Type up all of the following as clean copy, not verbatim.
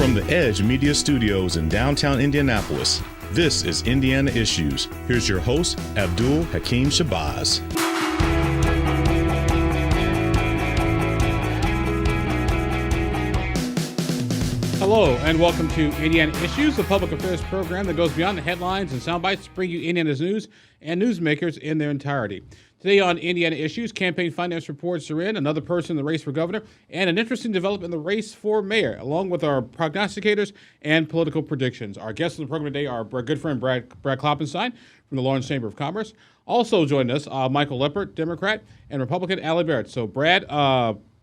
From the Edge Media Studios in downtown Indianapolis, this is Indiana Issues. Here's your host, Abdul-Hakim Shabazz. Hello, and welcome to Indiana Issues, the public affairs program that goes beyond the headlines and sound bites to bring you Indiana's news and newsmakers in their entirety. Today on Indiana Issues, campaign finance reports are in, another person in the race for governor, and an interesting development in the race for mayor, along with our prognosticators and political predictions. Our guests on the program today are our good friend Brad Klopfenstein from the Lawrence Chamber of Commerce. Also joining us, Micheal Leppert, Democrat, and Republican Allie Barrett. So Brad,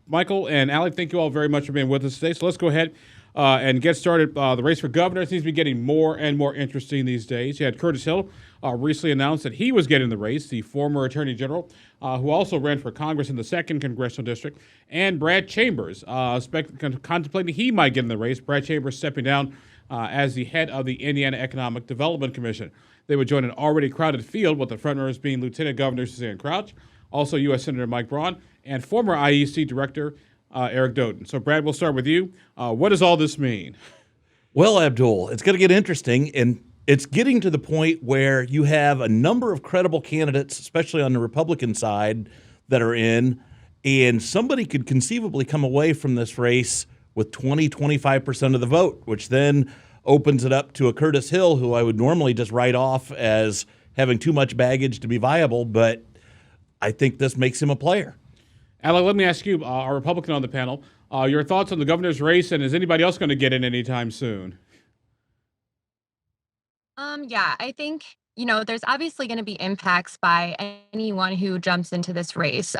Michael, and Allie, thank you all very much for being with us today. So let's go ahead and get started. The race for governor seems to be getting more and more interesting these days. You had Curtis Hill recently announced that he was getting the race, the former attorney general, who also ran for Congress in the 2nd Congressional District, and Brad Chambers, contemplating he might get in the race. Brad Chambers stepping down as the head of the Indiana Economic Development Commission. They would join an already crowded field, with the frontrunners being Lieutenant Governor Suzanne Crouch, also U.S. Senator Mike Braun, and former IEC Director Eric Doughton. So, Brad, we'll start with you. What does all this mean? Well, Abdul, it's going to get interesting, and it's getting to the point where you have a number of credible candidates, especially on the Republican side, that are in, and somebody could conceivably come away from this race with 25% of the vote, which then opens it up to a Curtis Hill, who I would normally just write off as having too much baggage to be viable, but I think this makes him a player. Allie, let me ask you, a Republican on the panel, your thoughts on the governor's race, and is anybody else going to get in anytime soon? Yeah, I think, there's obviously going to be impacts by anyone who jumps into this race.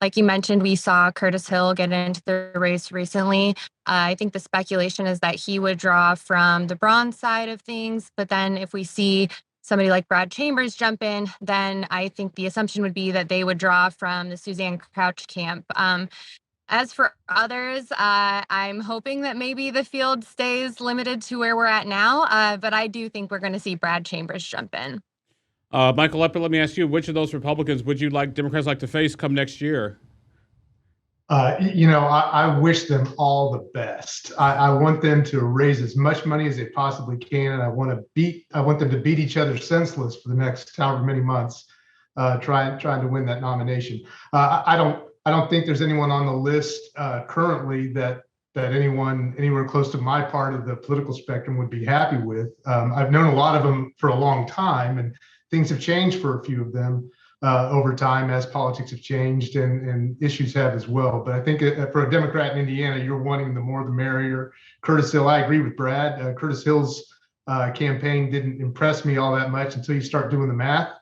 Like you mentioned, we saw Curtis Hill get into the race recently. I think the speculation is that he would draw from the Braun side of things. But then if we see somebody like Brad Chambers jump in, then I think the assumption would be that they would draw from the Suzanne Crouch camp. As for others, I'm hoping that maybe the field stays limited to where we're at now, but I do think we're going to see Brad Chambers jump in. Micheal Leppert, let me ask you, which of those Republicans would you like Democrats like to face come next year? I wish them all the best. I want them to raise as much money as they possibly can, and I want them to beat each other senseless for the next however many months, trying to win that nomination. I don't think there's anyone on the list currently that anyone anywhere close to my part of the political spectrum would be happy with. I've known a lot of them for a long time, and things have changed for a few of them over time as politics have changed and issues have as well. But I think for a Democrat in Indiana, you're wanting the more the merrier. Curtis Hill, I agree with Brad. Curtis Hill's campaign didn't impress me all that much until you start doing the math.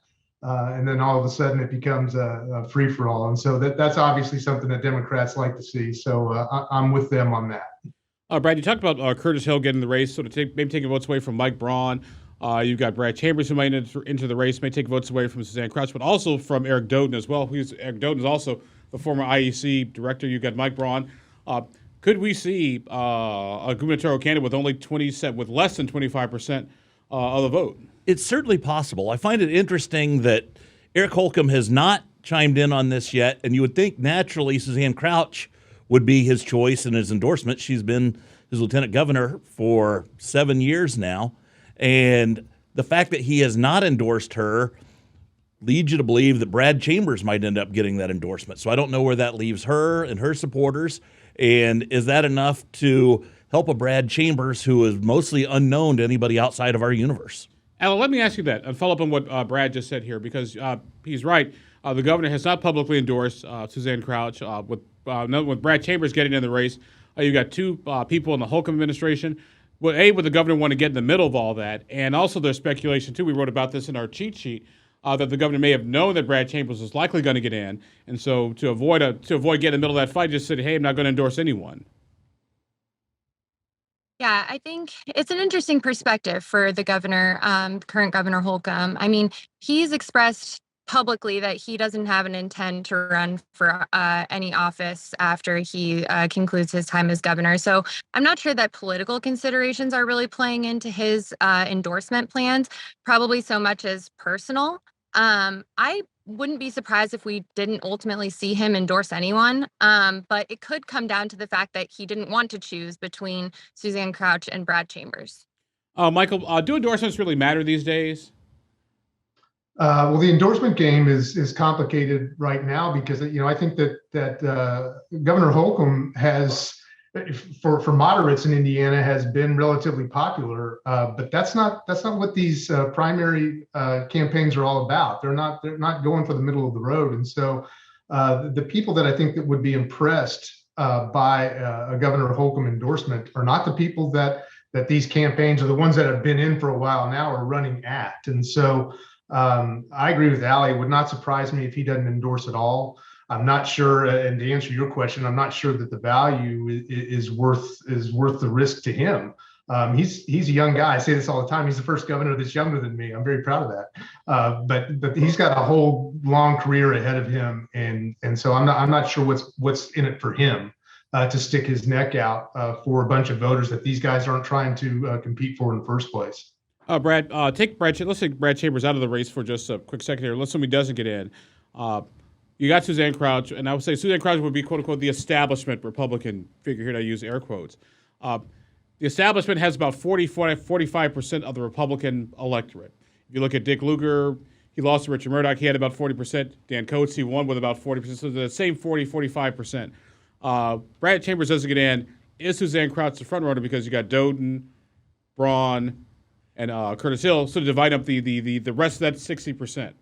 And then all of a sudden it becomes a free-for-all. And so that's obviously something that Democrats like to see. So I'm with them on that. Brad, you talked about Curtis Hill getting the race, sort of maybe taking votes away from Mike Braun. You've got Brad Chambers, who might enter the race, may take votes away from Suzanne Crouch, but also from Eric Doughton as well. Eric Doughton is also the former IEC director. You've got Mike Braun. Could we see a gubernatorial candidate with less than 25% of the vote? It's certainly possible. I find it interesting that Eric Holcomb has not chimed in on this yet, and you would think naturally Suzanne Crouch would be his choice and his endorsement. She's been his lieutenant governor for 7 years now, and the fact that he has not endorsed her leads you to believe that Brad Chambers might end up getting that endorsement. So I don't know where that leaves her and her supporters, and is that enough to help a Brad Chambers who is mostly unknown to anybody outside of our universe? Alan, let me ask you that and follow up on what Brad just said here, because he's right. The governor has not publicly endorsed Suzanne Crouch. With Brad Chambers getting in the race, you've got two people in the Holcomb administration. Would the governor want to get in the middle of all that? And also there's speculation, too, we wrote about this in our cheat sheet, that the governor may have known that Brad Chambers was likely going to get in. And so to avoid getting in the middle of that fight, just said, hey, I'm not going to endorse anyone. Yeah, I think it's an interesting perspective for the governor, current Governor Holcomb. I mean, he's expressed publicly that he doesn't have an intent to run for any office after he concludes his time as governor. So I'm not sure that political considerations are really playing into his endorsement plans, probably so much as personal. I wouldn't be surprised if we didn't ultimately see him endorse anyone. But it could come down to the fact that he didn't want to choose between Suzanne Crouch and Brad Chambers. Michael, do endorsements really matter these days? Well, the endorsement game is complicated right now because I think that Governor Holcomb has, for moderates in Indiana, has been relatively popular, but that's not what these primary campaigns are all about. They're not going for the middle of the road, and so the people that I think that would be impressed by a Governor Holcomb endorsement are not the people that these campaigns, or the ones that have been in for a while now, are running at, and so. I agree with Allie. It would not surprise me if he doesn't endorse at all. I'm not sure, and to answer your question, I'm not sure that the value is worth the risk to him. He's a young guy. I say this all the time. He's the first governor that's younger than me. I'm very proud of that. But he's got a whole long career ahead of him, and so I'm not sure what's in it for him to stick his neck out for a bunch of voters that these guys aren't trying to compete for in the first place. Brad, let's take Brad Chambers out of the race for just a quick second here. Let's assume he doesn't get in. You got Suzanne Crouch, and I would say Suzanne Crouch would be, quote unquote, the establishment Republican figure here, and I use air quotes. The establishment has about 45% of the Republican electorate. If you look at Dick Lugar, he lost to Richard Murdoch. He had about 40%. Dan Coates, he won with about 40%. So the same 45%. Brad Chambers doesn't get in. Is Suzanne Crouch the front runner because you got Doden, Braun, and Curtis Hill, so to divide up the rest of that 60%?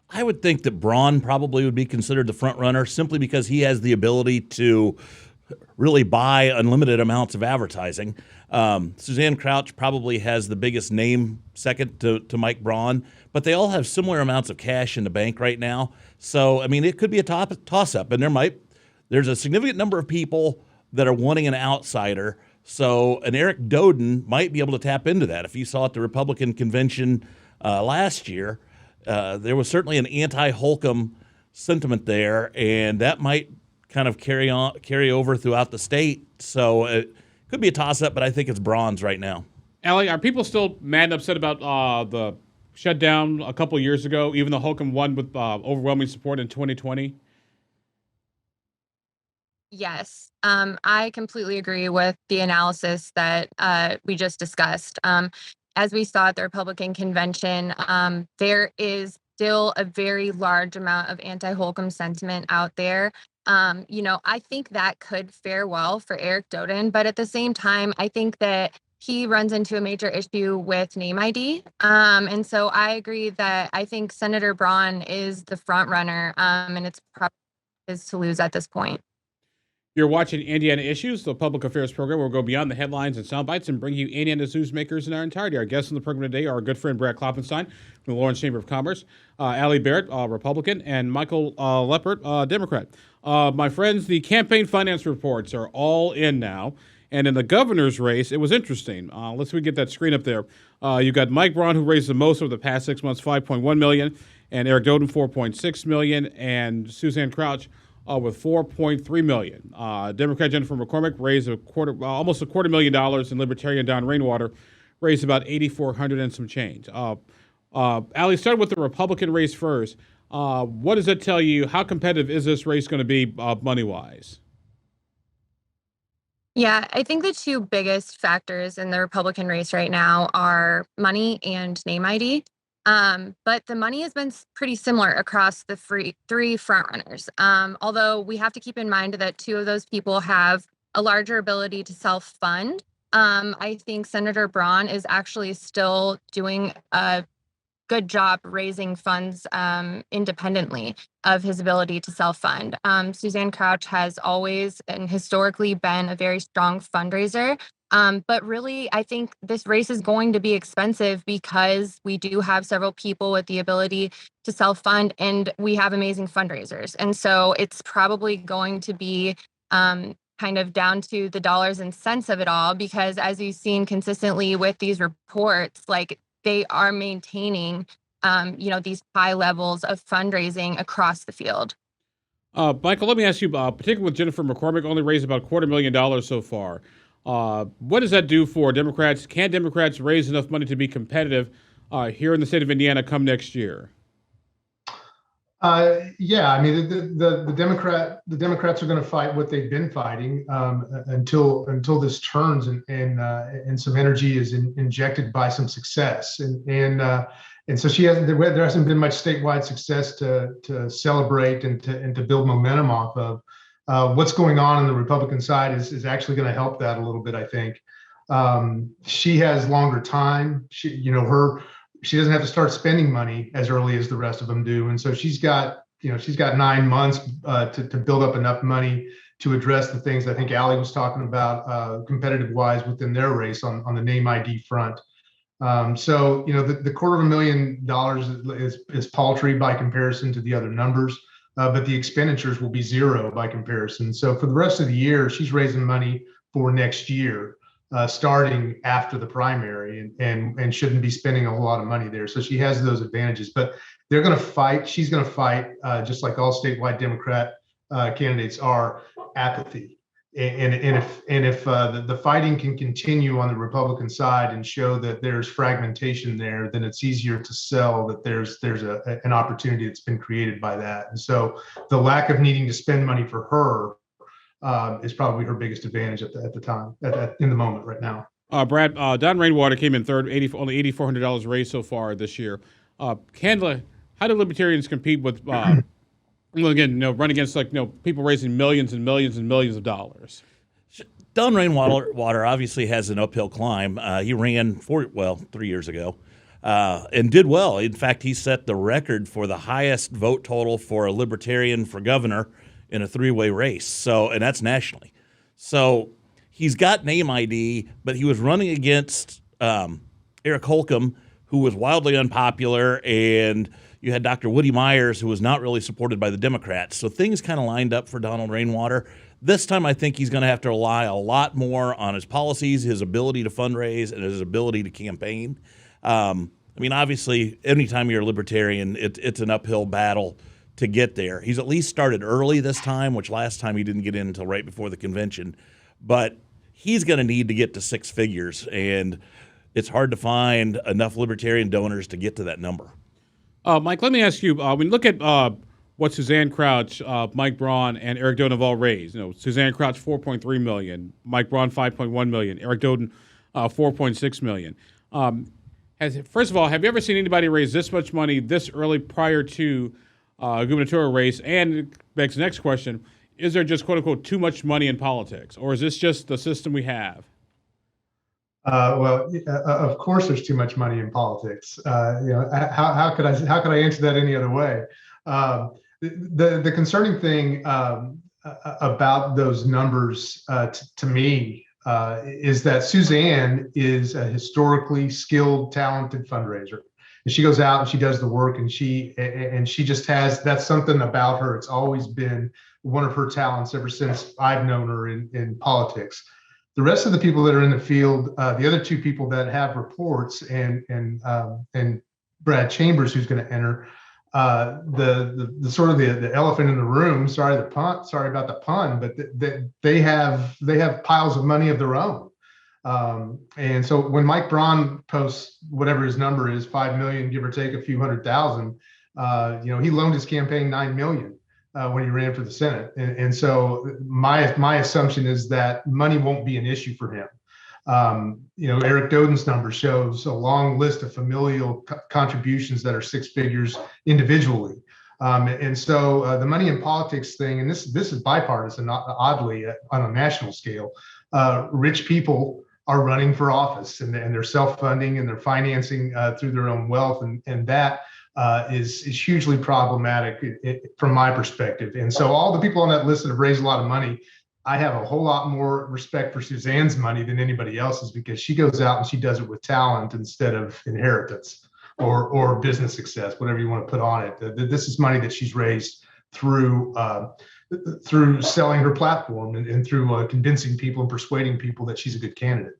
I would think that Braun probably would be considered the front runner simply because he has the ability to really buy unlimited amounts of advertising. Suzanne Crouch probably has the biggest name second to Mike Braun, but they all have similar amounts of cash in the bank right now. So, I mean, it could be a toss-up, and there's a significant number of people that are wanting an outsider. So an Eric Doden might be able to tap into that. If you saw at the Republican convention last year, there was certainly an anti-Holcomb sentiment there, and that might kind of carry over throughout the state. So it could be a toss-up, but I think it's Braun's right now. Allie, are people still mad and upset about the shutdown a couple years ago, even though Holcomb won with overwhelming support in 2020? Yes, I completely agree with the analysis that we just discussed. As we saw at the Republican convention, there is still a very large amount of anti-Holcomb sentiment out there. I think that could fare well for Eric Doden, but at the same time, I think that he runs into a major issue with name ID. And so I agree that I think Senator Braun is the front runner, and it's probably his to lose at this point. You're watching Indiana Issues, the public affairs program where we'll go beyond the headlines and sound bites and bring you Indiana's newsmakers in our entirety. Our guests on the program today are our good friend Brad Klopfenstein from the Lawrence Chamber of Commerce, Allie Barrett, Republican, and Micheal Leppert, Democrat. My friends, the campaign finance reports are all in now. And in the governor's race, it was interesting. Let's get that screen up there. You got Mike Braun, who raised the most over the past 6 months, $5.1 million, and Eric Doden, $4.6 million, and Suzanne Crouch with $4.3 million. Democrat Jennifer McCormick raised almost $250,000, and Libertarian Don Rainwater raised about $8,400 and some change. Allie, start with the Republican race first. What does that tell you? How competitive is this race going to be money-wise? Yeah, I think the two biggest factors in the Republican race right now are money and name ID. But the money has been pretty similar across the three frontrunners. Although we have to keep in mind that two of those people have a larger ability to self-fund. I think Senator Braun is actually still doing a good job raising funds independently of his ability to self-fund. Suzanne Crouch has always and historically been a very strong fundraiser. But really, I think this race is going to be expensive because we do have several people with the ability to self-fund, and we have amazing fundraisers. And so it's probably going to be kind of down to the dollars and cents of it all, because as you've seen consistently with these reports, like they are maintaining, these high levels of fundraising across the field. Michael, let me ask you, particularly with Jennifer McCormick, only raised about $250,000 so far. What does that do for Democrats? Can Democrats raise enough money to be competitive here in the state of Indiana come next year? Yeah, I mean the Democrats are going to fight what they've been fighting until this turns and some energy is injected by some success and so there hasn't been much statewide success to celebrate and to build momentum off of. What's going on the Republican side is actually going to help that a little bit, I think. She has longer time. She doesn't have to start spending money as early as the rest of them do. And so she's got 9 months to build up enough money to address the things I think Allie was talking about competitive wise within their race on the name ID front. So, the $250,000 is paltry by comparison to the other numbers, but the expenditures will be zero by comparison. So for the rest of the year, she's raising money for next year. Starting after the primary and shouldn't be spending a whole lot of money there. So she has those advantages, but they're going to fight. She's going to fight just like all statewide Democrat candidates are, apathy. And if the fighting can continue on the Republican side and show that there's fragmentation there, then it's easier to sell that there's an opportunity that's been created by that. And so the lack of needing to spend money for her is probably her biggest advantage at the time, in the moment right now. Brad, Don Rainwater came in third, only $8,400 raised so far this year. How do Libertarians compete with, run against people raising millions and millions and millions of dollars? Don Rainwater obviously has an uphill climb. He ran 3 years ago and did well. In fact, he set the record for the highest vote total for a Libertarian for governor in a three-way race. And that's nationally. So he's got name ID, but he was running against Eric Holcomb, who was wildly unpopular, and you had Dr. Woody Myers, who was not really supported by the Democrats. So things kind of lined up for Donald Rainwater. This time I think he's going to have to rely a lot more on his policies, his ability to fundraise, and his ability to campaign. Obviously, anytime you're a Libertarian, it's an uphill battle to get there. He's at least started early this time, which last time he didn't get in until right before the convention. But he's going to need to get to six figures, and it's hard to find enough Libertarian donors to get to that number. Mike, let me ask you, when you look at what Suzanne Crouch, Mike Braun, and Eric Doden have all raised, Suzanne Crouch, $4.3 million, Mike Braun, $5.1 million, Eric Doden, $4.6 million. First of all, have you ever seen anybody raise this much money this early prior to gubernatorial race? And it begs the next question, is there just, quote unquote, too much money in politics? Or is this just the system we have? Of course there's too much money in politics. How could I answer that any other way? The concerning thing about those numbers to me is that Suzanne is a historically skilled, talented fundraiser. And she goes out and she does the work, and she just has, that's something about her. It's always been one of her talents ever since I've known her in politics. The rest of the people that are in the field, the other two people that have reports, and Brad Chambers, who's going to enter, the sort of the elephant in the room. Sorry about the pun, but they have piles of money of their own. And so when Mike Braun posts whatever his number is, 5 million, give or take a few $100,000, he loaned his campaign $9 million when he ran for the Senate. And so my assumption is that money won't be an issue for him. Eric Doden's number shows a long list of familial contributions that are six figures individually. And so the money in politics thing, and this is bipartisan, oddly, on a national scale. Rich people are running for office, and they're self-funding, and they're financing through their own wealth, and that is hugely problematic from my perspective. And so all the people on that list that have raised a lot of money, I have a whole lot more respect for Suzanne's money than anybody else's, because she goes out and she does it with talent instead of inheritance or business success, whatever you want to put on it. This is money that she's raised through selling her platform and through convincing people and persuading people that she's a good candidate.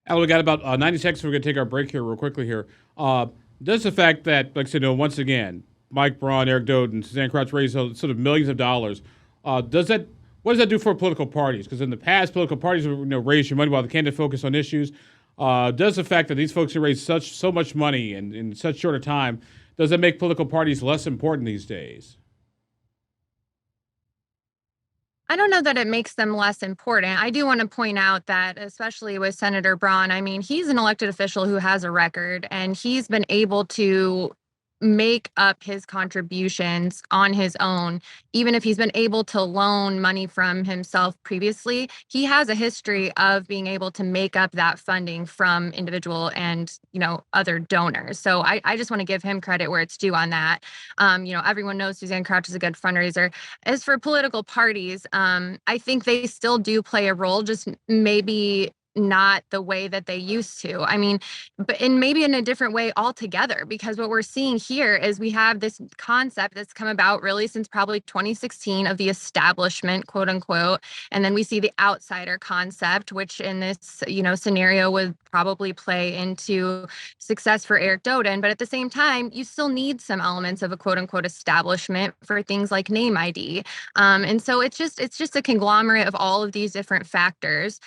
Al, we got about 90 seconds. We're going to take our break here real quickly here. Does the fact that, like I said, once again, Mike Braun, Eric Doden, Suzanne Crouch raised sort of millions of dollars, what does that do for political parties? Because in the past, political parties raise your money while the candidate focus on issues. Does the fact that these folks have raised so much money in such short a time, Does it make political parties less important these days? I don't know that it makes them less important. I do want to point out that, especially with Senator Braun, I mean, he's an elected official who has a record, and he's been able to make up his contributions on his own. Even if he's been able to loan money from himself previously, he has a history of being able to make up that funding from individual and, other donors. So I just want to give him credit where it's due on that. Everyone knows Suzanne Crouch is a good fundraiser. As for political parties, I think they still do play a role, just maybe not the way that they used to. I mean, but maybe in a different way altogether, because what we're seeing here is we have this concept that's come about really since probably 2016 of the establishment, quote unquote. And then we see the outsider concept, which in this, scenario would probably play into success for Eric Doden. But at the same time, you still need some elements of a quote unquote establishment for things like name ID. And so it's just a conglomerate of all of these different factors.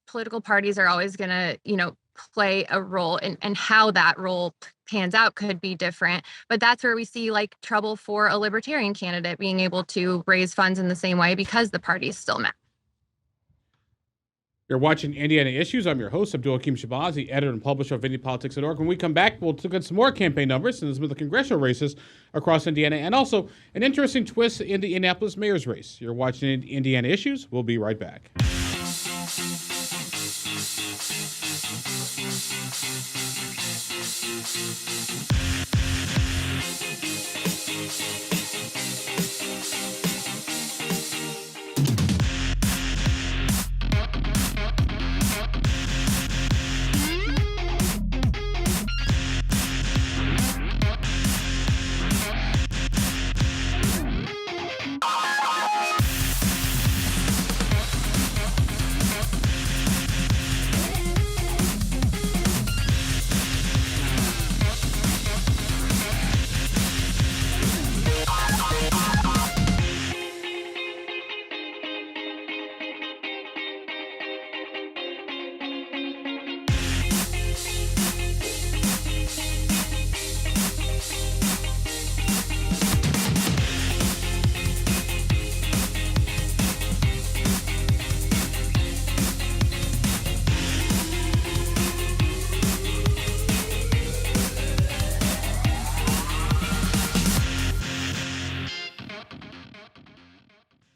Political parties are always going to, play a role, and how that role pans out could be different. But that's where we see trouble for a Libertarian candidate being able to raise funds in the same way because the parties still met. You're watching Indiana Issues. I'm your host, Abdul-Hakim Shabazi, editor and publisher of IndyPolitics.org. When we come back, we'll look at some more campaign numbers and some of the congressional races across Indiana, and also an interesting twist in the Indianapolis Mayor's race. You're watching Indiana Issues. We'll be right back.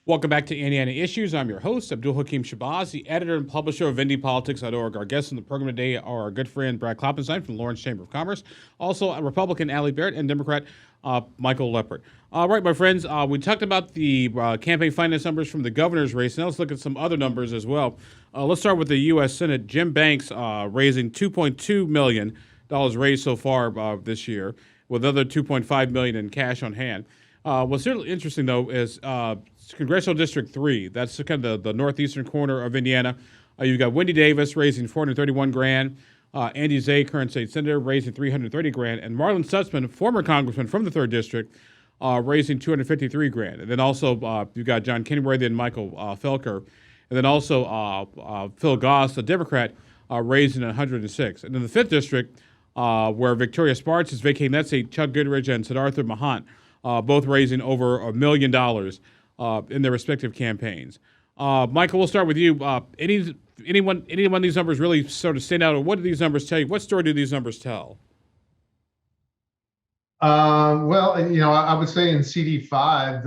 Welcome back to Indiana Issues. I'm your host, Abdul-Hakim Shabazi, editor and publisher of IndyPolitics.org. Our guests on the program today are our good friend Brad Klopfenstein from the Lawrence Chamber of Commerce, also a Republican, Allie Barrett, and Democrat Micheal Leppert. All right, my friends, we talked about the campaign finance numbers from the governor's race. Now let's look at some other numbers as well. Let's start with the U.S. Senate. Jim Banks raising $2.2 million raised so far this year, with another $2.5 million in cash on hand. What's really interesting, though, is Congressional District 3. That's kind of the northeastern corner of Indiana. You've got Wendy Davis raising $431,000, Andy Zay, current state senator, raising $330,000, and Marlon Stutzman, former congressman from the 3rd District, raising $253,000. And then also you've got John Kenworthy and Michael Felker, and then also Phil Goss, a Democrat, raising $106,000. And in the 5th District, where Victoria Sparks is vacating that seat, Chuck Goodrich and Siddhartha Mahant, both raising over $1 million in their respective campaigns. Michael, we'll start with you. Any one of these numbers really sort of stand out, or what do these numbers tell you? What story do these numbers tell? Well, I would say in CD5,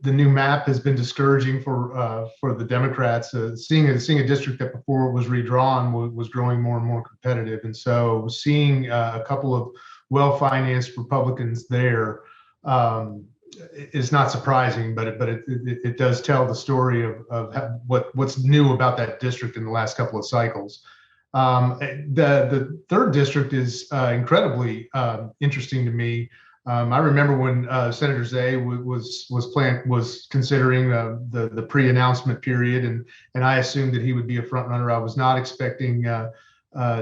the new map has been discouraging for the Democrats. Seeing a district that before it was redrawn was growing more and more competitive, and so seeing a couple of well-financed Republicans there is not surprising, but it does tell the story of what's new about that district in the last couple of cycles. The 3rd District is incredibly interesting to me. I remember when Senator Zay was considering the pre-announcement period, and I assumed that he would be a front runner. I was not expecting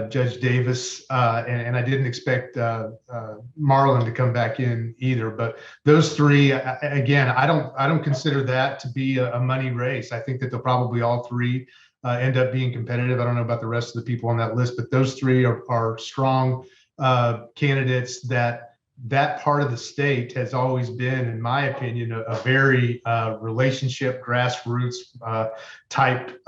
Judge Davis, and I didn't expect Marlon to come back in either. But those three, again, I don't consider that to be a money race. I think that they'll probably all three end up being competitive. I don't know about the rest of the people on that list, but those three are strong candidates that that part of the state has always been, in my opinion, a very relationship, grassroots type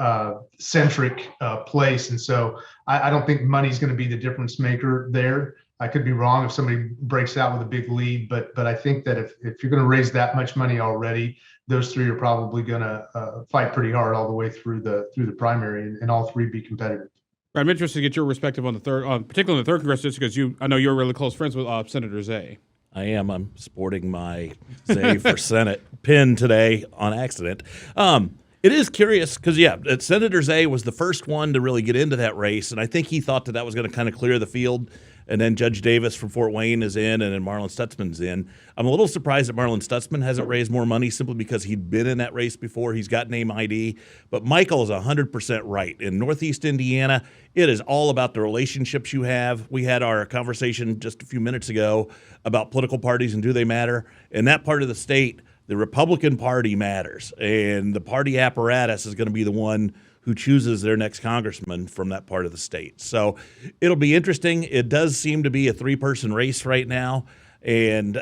centric place. And so I don't think money's going to be the difference maker there. I could be wrong if somebody breaks out with a big lead, but I think that if you're going to raise that much money already, those three are probably going to fight pretty hard all the way through the primary, and all three be competitive. I'm interested to get your perspective on the third, particularly on the third congressional district, because I know you're really close friends with Senator Zay. I am. I'm sporting my Zay for Senate pin today on accident. It is curious because, Senator Zay was the first one to really get into that race, and I think he thought that was going to kind of clear the field. And then Judge Davis from Fort Wayne is in, and then Marlon Stutzman's in. I'm a little surprised that Marlon Stutzman hasn't raised more money simply because he'd been in that race before. He's got name ID. But Micheal is 100% right. In Northeast Indiana, it is all about the relationships you have. We had our conversation just a few minutes ago about political parties and do they matter. In that part of the state, the Republican Party matters, and the party apparatus is going to be the one who chooses their next congressman from that part of the state. So it'll be interesting. It does seem to be a three-person race right now, and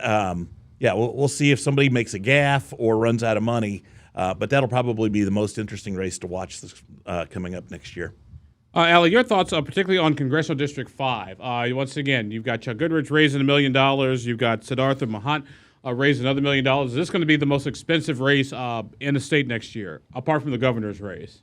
we'll see if somebody makes a gaffe or runs out of money, but that'll probably be the most interesting race to watch this, coming up next year. Allie, your thoughts, particularly on Congressional District 5. Once again, you've got Chuck Goodrich raising $1 million. You've got Siddhartha Mahant raising another $1 million. Is this going to be the most expensive race in the state next year, apart from the governor's race?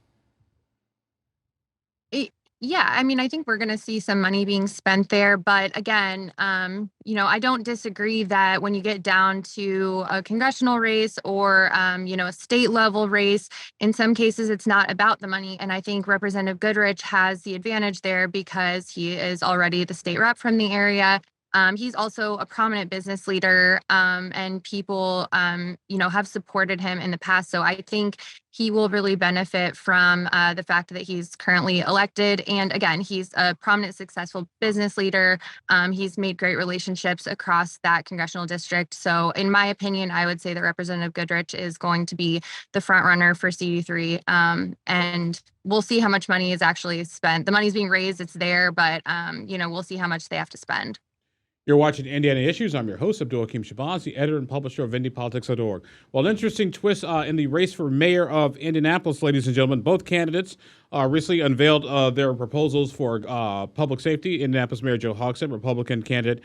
Yeah, I mean, I think we're going to see some money being spent there. But again, I don't disagree that when you get down to a congressional race or, a state level race, in some cases, it's not about the money. And I think Representative Goodrich has the advantage there because he is already the state rep from the area. He's also a prominent business leader, and people, have supported him in the past. So I think he will really benefit from the fact that he's currently elected. And again, he's a prominent, successful business leader. He's made great relationships across that congressional district. So in my opinion, I would say that Representative Goodrich is going to be the front runner for CD3. And we'll see how much money is actually spent. The money's being raised, it's there, but, we'll see how much they have to spend. You're watching Indiana Issues. I'm your host, Abdul-Hakim, the editor and publisher of IndyPolitics.org. Well, an interesting twist in the race for mayor of Indianapolis, ladies and gentlemen. Both candidates recently unveiled their proposals for public safety. Indianapolis Mayor Joe Hogsett, Republican candidate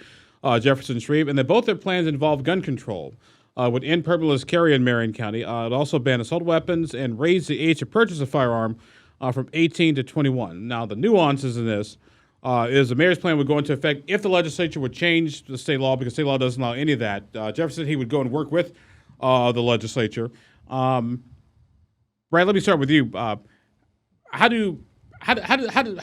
Jefferson Shreve, and then both their plans involve gun control. Would end permitless carry in Marion County. It also ban assault weapons and raise the age to purchase a firearm from 18 to 21. Now, the nuances in this is the mayor's plan would go into effect if the legislature would change the state law, because state law doesn't allow any of that. Jefferson, he would go and work with the legislature. Brad, let me start with you. How do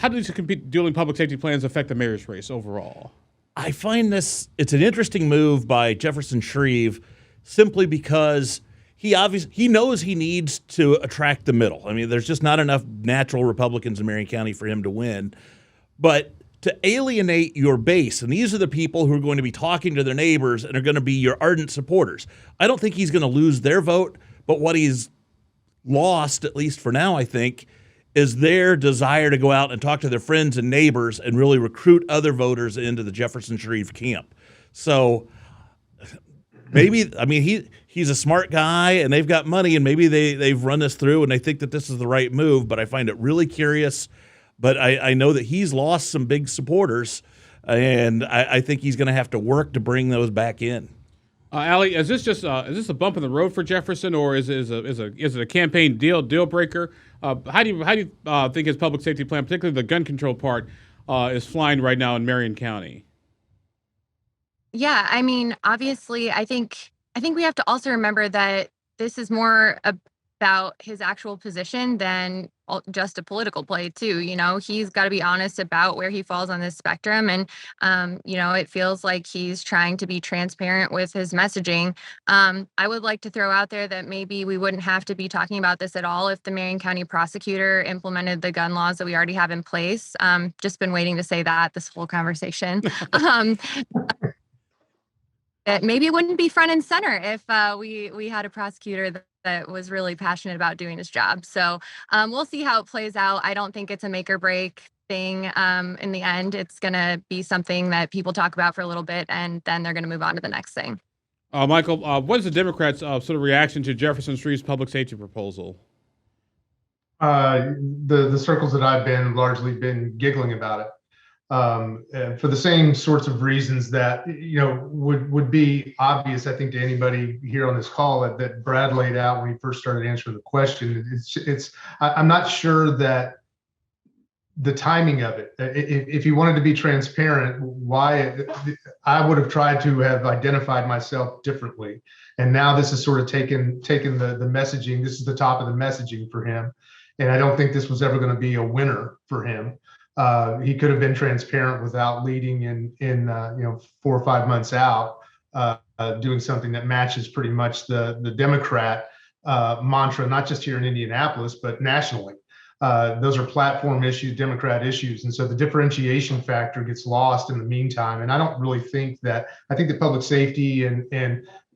these dueling public safety plans affect the mayor's race overall? I find it's an interesting move by Jefferson Shreve simply because he knows he needs to attract the middle. I mean, there's just not enough natural Republicans in Marion County for him to win. But to alienate your base, and these are the people who are going to be talking to their neighbors and are going to be your ardent supporters. I don't think he's going to lose their vote, but what he's lost, at least for now, I think, is their desire to go out and talk to their friends and neighbors and really recruit other voters into the Jefferson Shreve camp. So maybe, he's a smart guy and they've got money, and maybe they've run this through and they think that this is the right move, but I find it really curious. But I know that he's lost some big supporters, and I think he's going to have to work to bring those back in. Allie, is this a bump in the road for Jefferson, or is it a campaign deal breaker? How do you think his public safety plan, particularly the gun control part, is flying right now in Marion County? Yeah, I mean, obviously, I think we have to also remember that this is more about his actual position than just a political play too. He's got to be honest about where he falls on this spectrum. And, it feels like he's trying to be transparent with his messaging. I would like to throw out there that maybe we wouldn't have to be talking about this at all if the Marion County prosecutor implemented the gun laws that we already have in place. Just been waiting to say that this whole conversation. That maybe it wouldn't be front and center if we had a prosecutor that was really passionate about doing his job. So we'll see how it plays out. I don't think it's a make or break. thing. In the end, it's going to be something that people talk about for a little bit, and then they're going to move on to the next thing. Michael, what is the Democrats' sort of reaction to Jefferson Street's public safety proposal? The circles that I've been largely been giggling about it. For the same sorts of reasons that would be obvious, I think, to anybody here on this call that Brad laid out when he first started answering the question. I'm not sure that the timing of it. If he wanted to be transparent, why I would have tried to have identified myself differently, and now this is sort of taken the messaging. This is the top of the messaging for him, and I don't think this was ever going to be a winner for him. He could have been transparent without leading in 4 or 5 months out, doing something that matches pretty much the Democrat mantra, not just here in Indianapolis, but nationally. Those are platform issues, Democrat issues. And so the differentiation factor gets lost in the meantime. And I don't really think that, I think the public safety and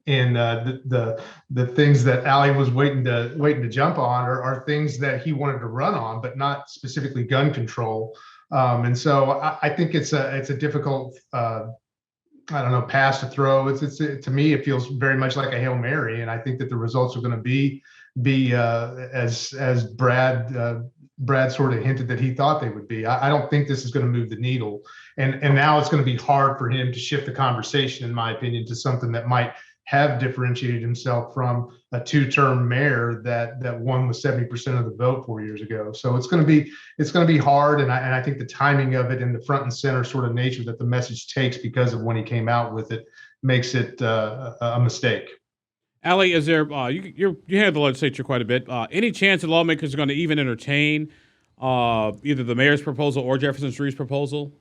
the things that Allie was waiting to jump on are things that he wanted to run on, but not specifically gun control. And so I think it's a difficult, pass to throw. To me, it feels very much like a Hail Mary. And I think that the results are going to be as Brad sort of hinted that he thought they would be. I don't think this is going to move the needle. And now it's going to be hard for him to shift the conversation, in my opinion, to something that might have differentiated himself from a 2-term mayor that won with 70% of the vote 4 years ago. So it's going to be hard, and I think the timing of it and the front and center sort of nature that the message takes because of when he came out with it makes it a mistake. Allie, is there you handle the legislature quite a bit? Any chance that lawmakers are going to even entertain either the mayor's proposal or Jefferson Street's proposal?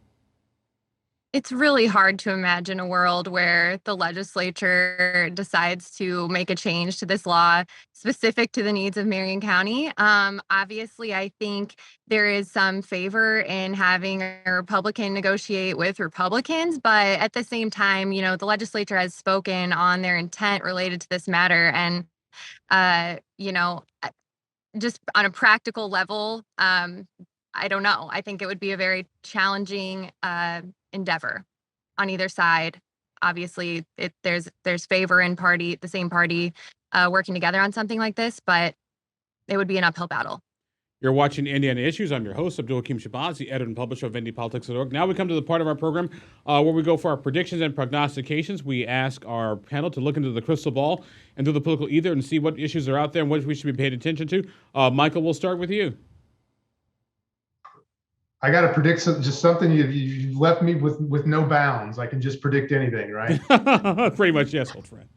It's really hard to imagine a world where the legislature decides to make a change to this law specific to the needs of Marion County. Obviously, I think there is some favor in having a Republican negotiate with Republicans, but at the same time, the legislature has spoken on their intent related to this matter. And, just on a practical level, I don't know. I think it would be a very challenging endeavor on either side. Obviously, there's favor in the same party working together on something like this, but it would be an uphill battle. You're watching Indiana Issues. I'm your host, Abdul-Hakim, the editor and publisher of IndyPolitics.org. Now we come to the part of our program where we go for our predictions and prognostications. We ask our panel to look into the crystal ball and do the political ether and see what issues are out there and what we should be paying attention to. Michael, we'll start with you. I got to predict just something. You've left me with no bounds. I can just predict anything, right? Pretty much, yes, old friend.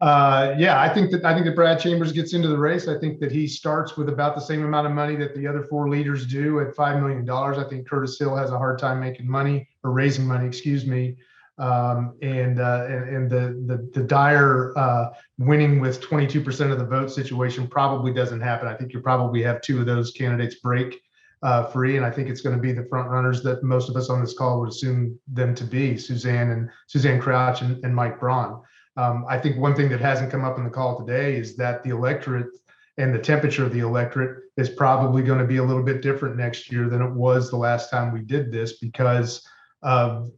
I think that Brad Chambers gets into the race. I think that he starts with about the same amount of money that the other 4 leaders do at $5 million. I think Curtis Hill has a hard time making money or raising money, excuse me. And the dire winning with 22% of the vote situation probably doesn't happen. I think you probably have 2 of those candidates break free, and I think it's going to be the front runners that most of us on this call would assume them to be, Suzanne Crouch and Mike Braun. I think one thing that hasn't come up in the call today is that the electorate and the temperature of the electorate is probably going to be a little bit different next year than it was the last time we did this because of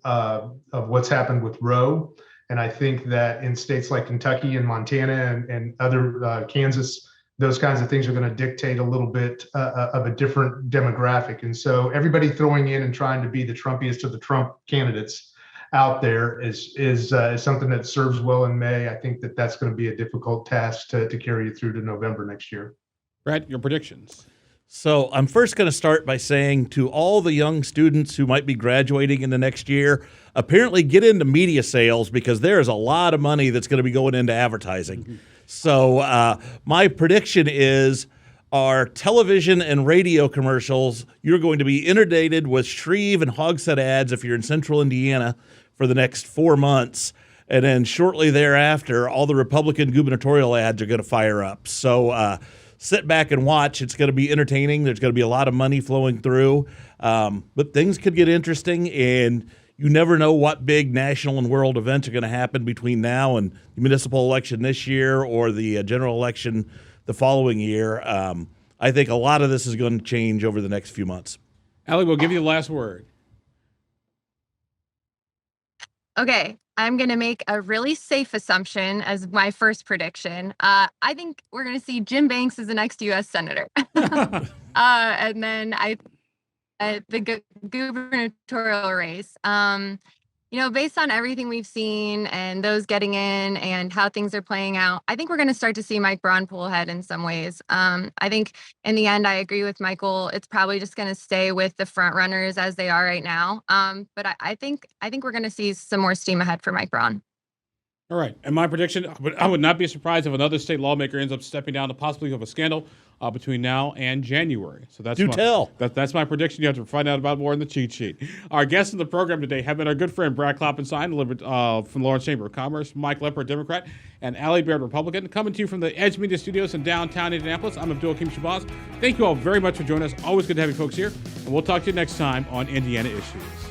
what's happened with Roe. And I think that in states like Kentucky and Montana and other Kansas, those kinds of things are going to dictate a little bit of a different demographic. And so everybody throwing in and trying to be the Trumpiest of the Trump candidates out there is something that serves well in May. I think that's going to be a difficult task to carry you through to November next year. Brett, your predictions. So I'm first going to start by saying to all the young students who might be graduating in the next year, apparently get into media sales because there is a lot of money that's going to be going into advertising. Mm-hmm. So my prediction is our television and radio commercials, you're going to be inundated with Shreve and Hogshead ads if you're in central Indiana for the next 4 months. And then shortly thereafter, all the Republican gubernatorial ads are going to fire up. So sit back and watch. It's going to be entertaining. There's going to be a lot of money flowing through. But things could get interesting, and you never know what big national and world events are going to happen between now and the municipal election this year or the general election the following year. I think a lot of this is going to change over the next few months. Allie, we'll give you the last word. Okay, I'm going to make a really safe assumption as my first prediction. I think we're going to see Jim Banks as the next U.S. Senator. And then the gubernatorial race. Based on everything we've seen and those getting in and how things are playing out, I think we're going to start to see Mike Braun pull ahead in some ways. I think in the end, I agree with Michael. It's probably just going to stay with the front runners as they are right now. But I think we're going to see some more steam ahead for Mike Braun. All right. And my prediction, I would not be surprised if another state lawmaker ends up stepping down to possibly have a scandal between now and January. So that's that's my prediction. You have to find out about more in the cheat sheet. Our guests in the program today have been our good friend Brad Klopfenstein from Lawrence Chamber of Commerce, Mike Leppert, Democrat, and Allie Baird, Republican, coming to you from the Edge Media Studios in downtown Indianapolis. I'm Abdul-Hakim. Thank you all very much for joining us. Always good to have you folks here. And we'll talk to you next time on Indiana Issues.